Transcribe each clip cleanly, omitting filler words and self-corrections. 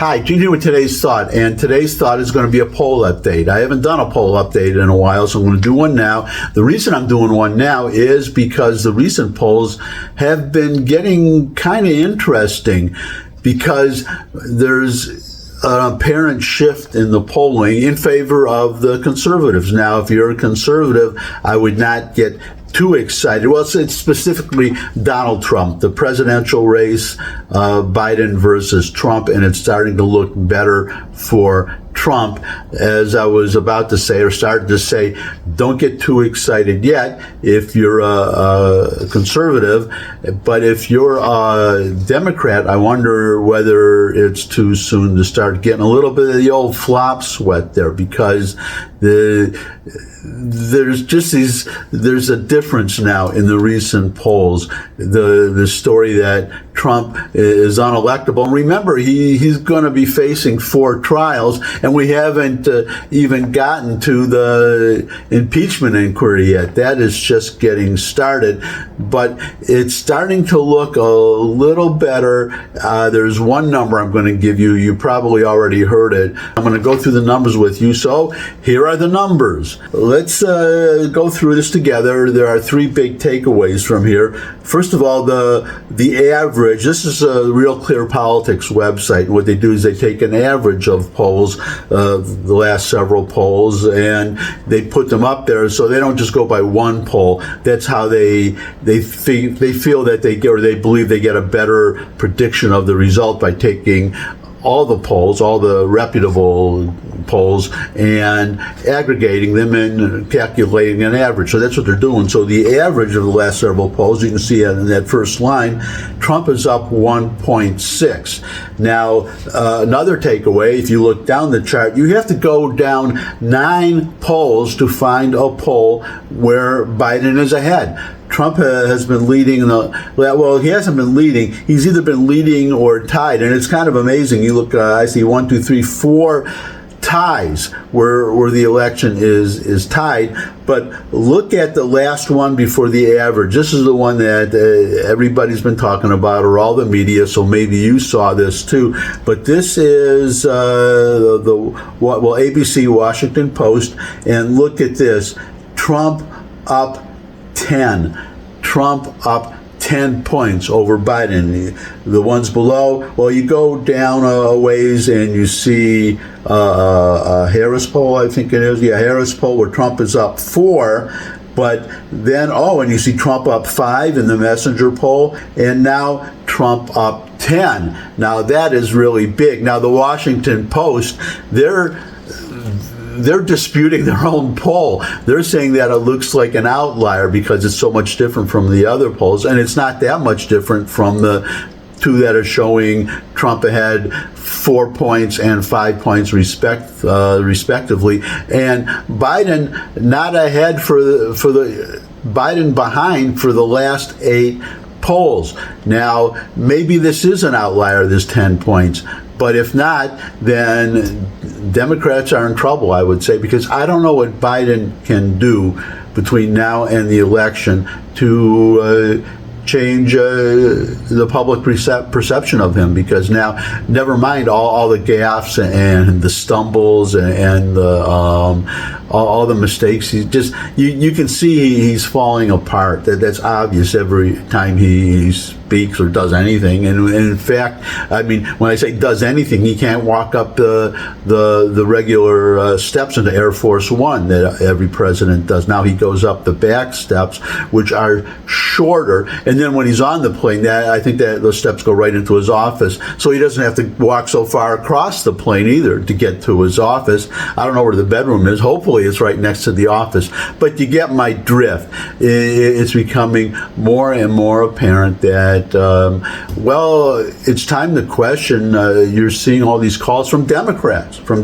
Hi, Gene here with today's thought, and today's thought is going to be a poll update. I haven't done a poll update in a while, so I'm going to do one now. The reason I'm doing one now is because the recent polls have been getting kind of interesting because there's an apparent shift in the polling in favor of the conservatives. Now, if you're a conservative, I would not get too excited. Well, it's specifically Donald Trump, the presidential race, Biden versus Trump, and it's starting to look better for Trump. As I was about to say, or started to say, don't get too excited yet if you're a conservative, but if you're a Democrat, I wonder whether it's too soon to start getting a little bit of the old flop sweat there, because there's a difference now in the recent polls. The story that Trump is unelectable. Remember, he's going to be facing 4 trials, and we haven't even gotten to the impeachment inquiry yet. That is just getting started, but it's starting to look a little better. There's one number I'm going to give you. You probably already heard it. I'm going to go through the numbers with you. So here are the numbers. Let's go through this together. There are 3 big takeaways from here. First of all, the average. This is a Real Clear Politics website. What they do is they take an average of polls, the last several polls, and they put them up there. So they don't just go by one poll. That's how they feel that they get, or they believe they get a better prediction of the result by taking all the polls, all the reputable polls, and aggregating them and calculating an average. So that's what they're doing. So the average of the last several polls, you can see in that first line, Trump is up 1.6. Now, another takeaway, if you look down the chart, you have to go down 9 polls to find a poll where Biden is ahead. Trump has been leading, well, he hasn't been leading. He's either been leading or tied, and it's kind of amazing. You look, I see 1, 2, 3, 4 ties where the election is tied, but look at the last one before the average. This is the one that everybody's been talking about, or all the media, so maybe you saw this too, but this is ABC, Washington Post, and look at this. Trump up 10. Trump up 10 points over Biden. The ones below, well, you go down a ways and you see a Harris poll, I think it is. Yeah, Harris poll where Trump is up 4. But then, and you see Trump up 5 in the Messenger poll, and now Trump up 10. Now that is really big. Now the Washington Post, they're disputing their own poll. They're saying that it looks like an outlier because it's so much different from the other polls, and it's not that much different from the 2 that are showing Trump ahead 4 points and 5 points respectively, and Biden not ahead Biden behind for the last 8 polls. Now, maybe this is an outlier, this 10 points. But if not, then Democrats are in trouble, I would say, because I don't know what Biden can do between now and the election to change the public perception of him, because now, never mind all the gaffes and the stumbles and the all the mistakes. He's just you can see he's falling apart. That's obvious every time he speaks or does anything. And in fact, I mean, when I say does anything, he can't walk up the regular steps into Air Force One that every president does. Now he goes up the back steps, which are shorter, and then when he's on the plane, I think that those steps go right into his office, so he doesn't have to walk so far across the plane either to get to his office. I don't know where the bedroom is. Hopefully it's right next to the office, but you get my drift. It's becoming more and more apparent that it's time to question. You're seeing all these calls from Democrats for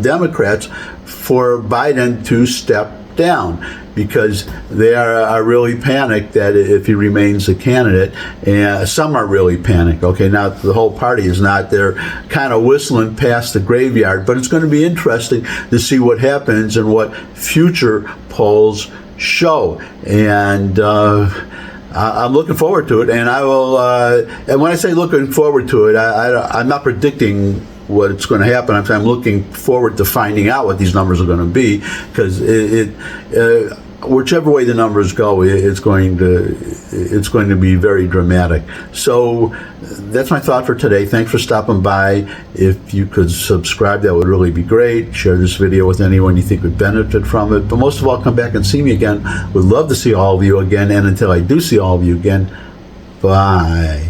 Biden to step down, because they are really panicked that if he remains a candidate, and some are really panicked. Okay, now the whole party is not. They're kind of whistling past the graveyard, but it's going to be interesting to see what happens and what future polls show. And I'm looking forward to it, and I will. And when I say looking forward to it, I'm not predicting what's going to happen. I'm looking forward to finding out what these numbers are going to be, because whichever way the numbers go, it's going to be very dramatic. So that's my thought for today. Thanks for stopping by. If you could subscribe, that would really be great. Share this video with anyone you think would benefit from it. But most of all, come back and see me again. Would love to see all of you again. And until I do see all of you again, bye.